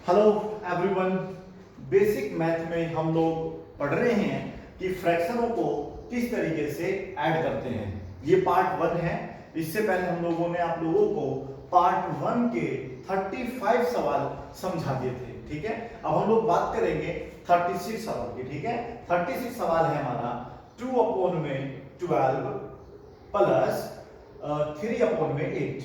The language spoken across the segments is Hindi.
Hello everyone. बेसिक मैथ में हम लोग पढ़ रहे हैं कि फ्रैक्शनों को किस तरीके से ऐड करते हैं। ये पार्ट 1 है। इससे पहले हम लोगों ने आप लोगों को पार्ट 1 के 35 सवाल समझा दिए थे। ठीक है, अब हम लोग बात करेंगे 36 सवाल की। ठीक है, 36 सवाल है हमारा 2/12 प्लस 3/8।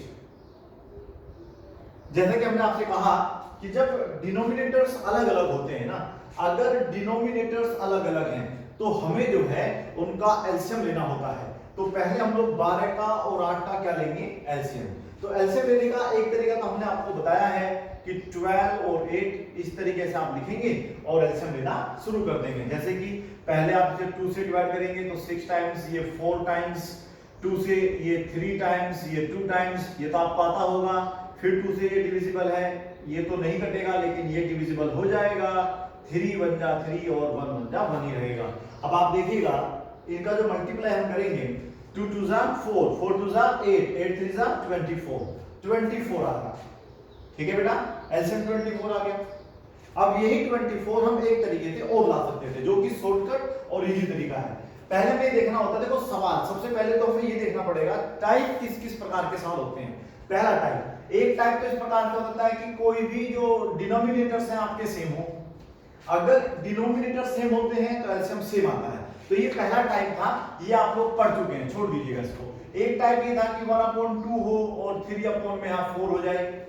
जैसे कि हमने आपसे कहा कि जब डिनोमिनेटर्स अलग अलग होते हैं ना, अगर डिनोमिनेटर्स अलग अलग हैं तो हमें जो है उनका एलसीएम लेना होता है। तो पहले हम लोग 12 का और 8 का क्या लेंगे, एलसीएम। तो एलसीएम लेने का एक तरीका तो हमने आपको बताया है कि 12 और 8 इस तरीके से आप लिखेंगे और एलसीएम लेना शुरू कर देंगे। जैसे कि पहले आप इसे 2 से डिवाइड करेंगे तो 6 टाइम्स, ये 4 टाइम्स, 2 से ये 3 टाइम्स, ये 2 टाइम्स, ये तो आपको आता होगा। फिर 2 से ये डिविजिबल है, ये तो नहीं कटेगा लेकिन ये डिविजिबल हो जाएगा। 3 बन जा 3 और 1 बन जा 1 ही रहेगा। अब आप देखिएगा इनका जो मल्टीप्लाई हम करेंगे 2 2 जा 4, 4 2 जा 8, 8 3 जा 24, 24 आ गया। ठीक है बेटा, एलसीएम 24 आ गया। अब यही 24 हम एक तरीके से और ला सकते थे, जो कि शॉर्टकट और इजी तरीका है। पहले में देखना होता है, देखो सवाल सबसे पहले तो हमें ये देखना पड़ेगा टाइप किस किस प्रकार के सवाल होते हैं। पहला टाइप, एक टाइप तो इस प्रकार का होता है कि कोई भी जो डिनोमिनेटर्स हैं आपके सेम हो। अगर डिनोमिनेटर सेम होते हैं तो एलसीएम सेम आता है। तो ये पहला टाइप था, ये आप लोग पढ़ चुके हैं, छोड़ दीजिएगा इसको। एक टाइप ये था कि 1/2 हो और 3 में यहां 4 हो जाए,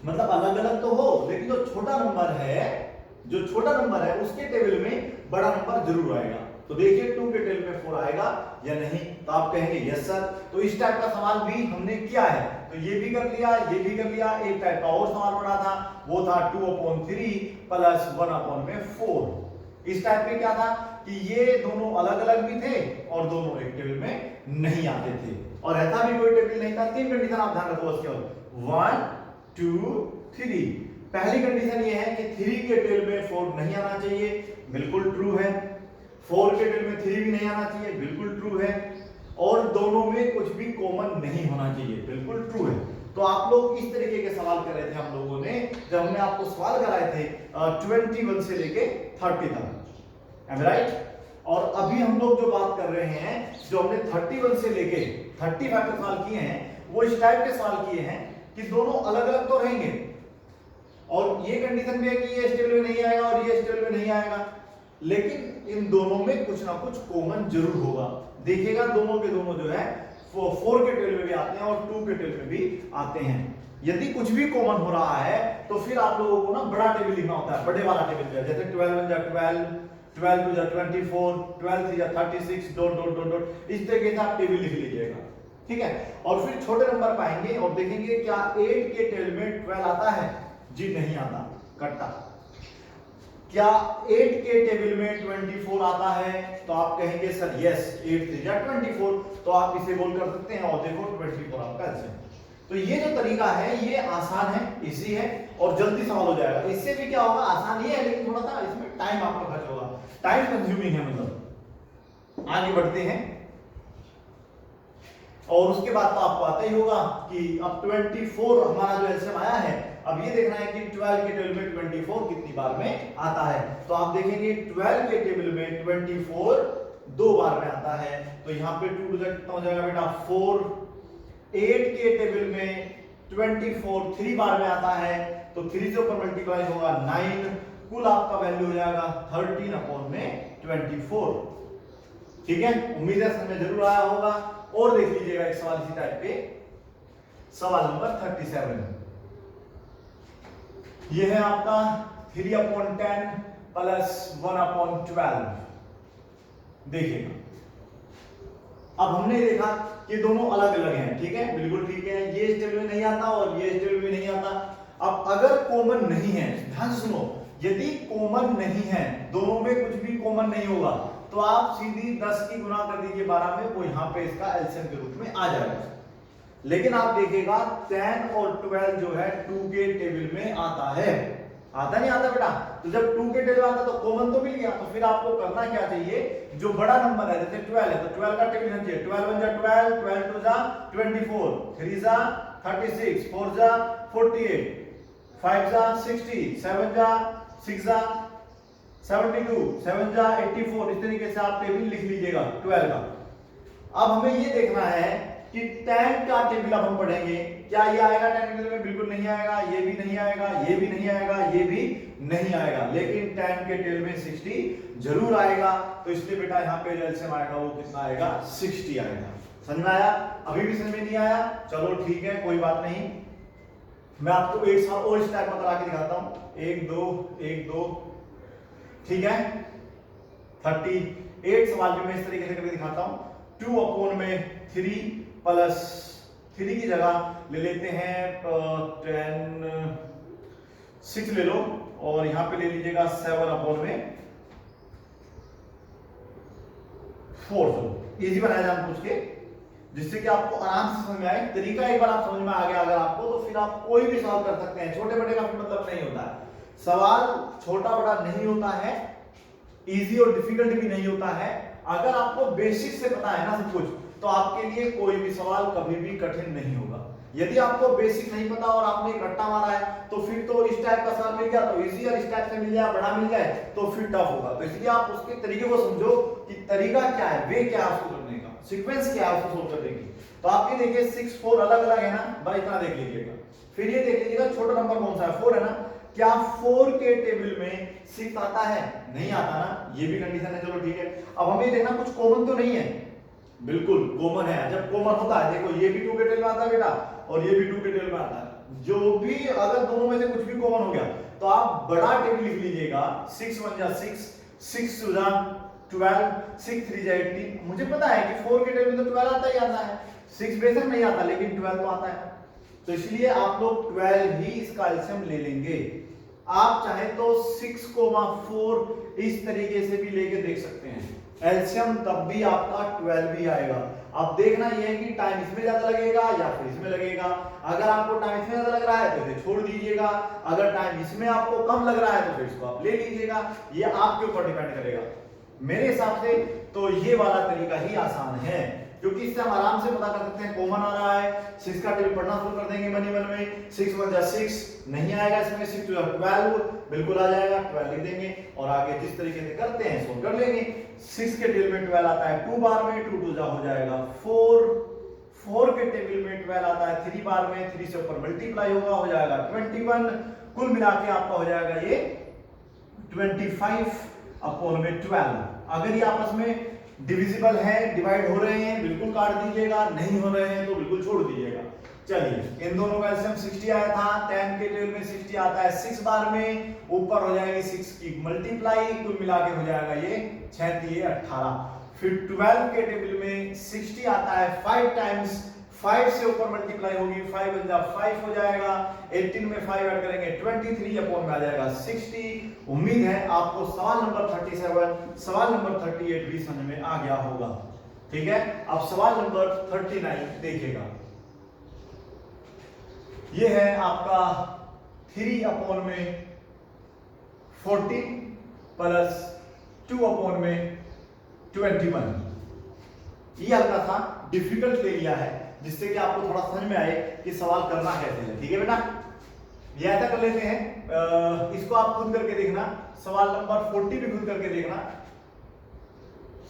मतलब अलग अलग तो हो लेकिन जो छोटा नंबर है, जो छोटा नंबर है उसके टेबल में बड़ा नंबर जरूर आएगा। तो देखिए 2 के टेबल में 4 आएगा या नहीं, तो आप कहेंगे यस सर। तो इस टाइप का सवाल भी हमने किया है, तो ये भी कर लिया, ये भी कर लिया। एक टाइप का और सवाल पड़ा था, वो था 2/3 प्लस 1/4। इस टाइप में क्या था कि ये दोनों अलग अलग भी थे और दोनों एक टेबल में नहीं आते थे, और ऐसा भी कोई टेबल नहीं था। 3 कंडीशन आप ध्यान रखो बस, केवल 1 2 3। पहली कंडीशन ये है कि 3 के टेबल में 4 नहीं आना चाहिए, बिल्कुल ट्रू है। 4 के टेबल में 3 भी नहीं आना चाहिए, बिल्कुल ट्रू है। और दोनों में कुछ भी कॉमन नहीं होना चाहिए, बिल्कुल ट्रू है। तो आप लोग इस तरीके के सवाल कर रहे थे हम लोगों ने, जब हमने आपको सवाल कराए थे 21 से लेके 30 तक, एम राइट। और अभी हम लोग जो बात कर रहे हैं, जो हमने 31 से लेके 35 के सवाल किए हैं, वो इस टाइप के सवाल किए हैं कि दोनों अलग अलग तो रहेंगे, और ये कंडीशन भी है कि ये इस टेबल में नहीं आएगा और ये इस टेबल में नहीं आएगा, लेकिन इन दोनों में कुछ ना कुछ कॉमन जरूर होगा। देखिएगा दोनों के दोनों जो है 4 के टेबल में भी आते हैं और 2 के टेबल में भी आते हैं। यदि कुछ भी कॉमन हो रहा है तो फिर आप लोगों को ना बड़ा टेबल लिखना होता है, बड़े वाला टेबल, जैसे 12 1 जा 12, 12 2 जा 24, 12 3 जा 36, डॉट डॉट डॉट डॉट, इस तरीके से आप टेबल लिख लीजिएगा। ठीक है, और फिर छोटे नंबर पाएंगे और देखेंगे क्या 8 के टेबल में 12 आता है, जी नहीं आता, कट्टा। क्या 8 के टेबल में 24 आता है, तो आप कहेंगे सर यस, 8 3 जा 24, तो आप इसे बोल कर सकते हैं और देखो 24 आपका आंसर। तो ये जो तरीका है ये आसान है, इजी है और जल्दी सवाल हो जाएगा। इससे भी क्या होगा, आसान ही है लेकिन थोड़ा सा इसमें टाइम आपका खर्च होगा, टाइम कंज्यूमिंग है। मतलब आगे बढ़ते हैं और उसके बाद तो आपको आता ही होगा कि अब 24 हमारा जो एलसीएम आया है, अब ये देखना है कि 12 के टेबल में 24 कितनी बार में आता है। तो आप देखेंगे 12 के टेबल में 24 2 बार में आता है, तो यहाँ पे 2 कितना हो जाएगा बेटा 4। 8 के टेबल में 24 3 बार में आता है, तो 3 से ऊपर मल्टीप्लाई होगा 9, कुल आपका वैल्यू हो जाएगा 13/24। ठीक है, उम्मीद है समझ में जरूर आया होगा। और देख लीजिएगा एक सवाल इसी टाइप पे, सवाल नंबर 37। ये है आपका 3/10 प्लस 1/12। देखिएगा, अब हमने देखा कि दोनों अलग अलग हैं, ठीक है, बिल्कुल ठीक है। ये इस टेबल में नहीं आता और ये इस टेबल में नहीं आता। अब अगर कॉमन नहीं है, ध्यान से सुनो, यदि कॉमन नहीं है, दोनों में कुछ भी कॉमन नहीं होगा, तो आप सीधी 10 की गुना कर दीजिए 12 में, वो यहां पे इसका एलसीएम के रूप में आ जाएगा। लेकिन आप देखिएगा 10 और 12 जो है 2 के टेबल में आता है, आता नहीं आता बेटा। तो जब 2 के टेबल आता तो कॉमन तो मिल गया, तो फिर आपको करना क्या चाहिए, जो बड़ा नंबर है जैसे 12 है तो 12 का टेबल होना चाहिए। 12 1 जा 12, 12 2 जा 24, 3 जा 36, 4 जा 48, 5 जा 60, 7 जा 6 जा 72, 7 जा 84। इस तरीके से आप टेबल लिख लीजिएगा 12 का। अब हमें ये देखना है कि 10 का टेबल अब हम पढ़ेंगे, क्या ये आएगा 10 टेबल में? बिल्कुल नहीं आएगा, ये भी नहीं आएगा, ये भी नहीं आएगा, ये भी नहीं आएगा, लेकिन 10 के टेबल में 60 जरूर आएगा। तो इसलिए बेटा यहाँ पे जो एलसीएम आएगा वो कितना आएगा? 60 आएगा। समझ में आया? अभी भी समझ में नहीं आया? चलो ठीक है, कोई बात नहीं, मैं आपको एक सवाल और इस टाइप में करा के दिखाता हूं। 1 2 1 2, ठीक है। 38 सवाल भी मैं इस तरीके से करके दिखाता हूं। 2 अपॉन में 3 प्लस 3 की जगह ले लेते हैं 10 6 ले लो, और यहां पे ले लीजिएगा 7 अपॉन में 4। इजी बनाया जानबूझ के, जिससे कि आपको आराम से समझ में आए। तरीका एक बार आप समझ में आ गया अगर आपको, तो फिर आप कोई भी सवाल कर सकते हैं। छोटे बड़े का फिर मतलब नहीं होता है, सवाल छोटा बड़ा नहीं होता है, इजी और डिफिकल्ट भी नहीं होता है। अगर आपको बेसिक से पता है ना सब कुछ, तो आपके लिए कोई भी सवाल कभी भी कठिन नहीं होगा। यदि आपको बेसिक नहीं पता और आपने एक रट्टा मारा है, तो फिर तो इस टाइप का सवाल मिल गया तो इजी, और इस टाइप से मिल जाए बड़ा मिल जाए तो फिर टफ होगा। तो इसलिए आप उसके तरीके को समझो कि तरीका क्या है, वे क्या है उसको करने का, सीक्वेंस क्या है उसको सोल्व करने की। तो आप ये देखिए 6 4 अलग अलग है ना भाई, इतना देख लीजिएगा। फिर ये देख लीजिएगा छोटा नंबर कौन सा है? 4 है ना। क्या 4 के टेबल में 6 आता है? नहीं आता ना, ये भी कंडीशन है। चलो ठीक है, अब हमें देखना कुछ कॉमन तो नहीं है। बिल्कुल कॉमन है। जब कॉमन होता है, देखो ये भी 2 के टेबल में आता है बेटा, और ये भी 2 के टेबल में आता है। जो भी अगर दोनों में से कुछ भी कॉमन हो गया तो आप बड़ा टेबल लिख लीजिएगा। 6 1 जा 6, 6 2 जा 12, 6 3 जा 18। मुझे पता है कि 4 के टेबल में तो 12 आता ही आता है, 6 बेशक नहीं आता, लेकिन 12 तो आता है। तो इसलिए आप लोग 12 ही इसका एलसीएम ले लेंगे। आप चाहे तो 6,4 इस तरीके से भी लेके देख सकते हैं, एलसीएम तब भी आपका 12 ही आएगा। अब देखना यह है कि टाइम इसमें ज्यादा लगेगा या फिर इसमें लगेगा। अगर आपको टाइम इसमें ज्यादा लग रहा है तो इसे छोड़ दीजिएगा, अगर टाइम इसमें आपको कम लग रहा है तो फिर इसको आप ले लीजिएगा। ये आपके ऊपर डिपेंड करेगा। मेरे हिसाब से तो ये वाला तरीका ही आसान है, क्योंकि इससे हम आराम से पता कर सकते हैं कॉमन आ रहा है। 6 का टेबल पढ़ना शुरू कर देंगे मनी मन में। 6 1 जा 6 नहीं आएगा इसमें, 6 2 जा 12 बिल्कुल आ जाएगा, 12 लिख देंगे और आगे जिस तरीके से करते हैं सो कर लेंगे। 6 के टेबल में 12 आता है 2 बार में, 2 2 जा हो जाएगा 4। 4 के टेबल में 12 आता है 3 बार में, 3 से ऊपर मल्टीप्लाई होगा, हो जाएगा 21। कुल मिला के आपका हो जाएगा ये 25 अपॉन में 12। अगर ये आपस में डिविजिबल है, डिवाइड हो रहे हैं, बिल्कुल काट दीजिएगा, नहीं हो रहे हैं तो बिल्कुल छोड़ दीजिएगा। चलिए, इन दोनों का एलसीएम 60 आया था। 10 के टेबल में 60 आता है 6 बार में, ऊपर हो जाएगी 6 की मल्टीप्लाई, कुल मिला के हो जाएगा ये 6 3 18। फिर 12 के टेबल में 60 आता है 5 टाइम्स, 5 से ऊपर मल्टीप्लाई होगी, 5 1 जा 5 हो जाएगा, 18 में 5 ऐड करेंगे 23 अपॉन में आ जाएगा 60। उम्मीद है आपको सवाल नंबर 37, सवाल नंबर 38 भी समझ में आ गया होगा। ठीक है, अब सवाल नंबर 39 देखिएगा। ये है आपका 3 अपॉन में 40 प्लस 2 अपॉन में 21। ये हल्का सा डिफिकल्ट ले लिया है, जिससे कि आपको थोड़ा समझ में आए कि सवाल करना कैसे है। ठीक है बेटा, ये ऐसा कर लेते हैं, इसको आप खुद करके देखना। सवाल नंबर 40 भी खुद करके देखना।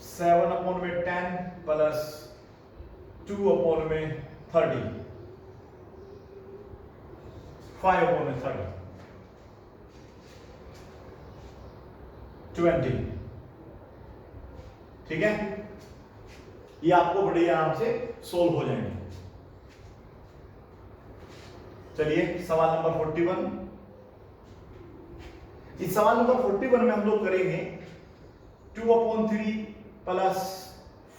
7 अपॉन में 10 प्लस 2 अपॉन में 30, 5 अपॉन में 30, 20। ठीक है, ये आपको बड़े आराम से सोल्व हो जाएंगे। चलिए सवाल नंबर 41। इस सवाल नंबर 41 में हम लोग करेंगे 2 upon 3 plus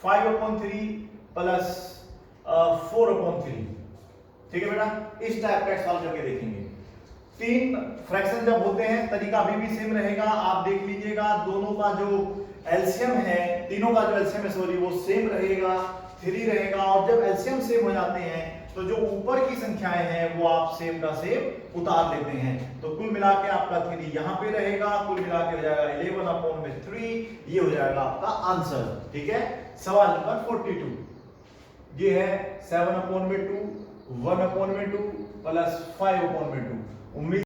5 upon 3 plus 4 upon 3। ठीक है बेटा, इस टाइप का सवाल करके देखेंगे। 3 फ्रैक्शन जब होते हैं तरीका अभी भी सेम रहेगा, आप देख लीजिएगा। दोनों का जो एलसीएम है, तीनों का जो एलसीएम है सॉरी, वो सेम रहेगा, 3 रहेगा। और जब एलसीएम सेम हो जाते हैं तो जो ऊपर की संख्याएं हैं वो आप सेम का सेम उतार लेते हैं। तो कुल मिला के आपका 3 यहां पे रहेगा, कुल मिला के हो जाएगा 11 अपॉन में 3। ये हो जाएगा आपका आंसर। ठीक है, सवाल नंबर 42 ये है 7 अपॉन में 2, 1 अपॉन में 2 प्लस 5 अपॉन में 2। उम्मीद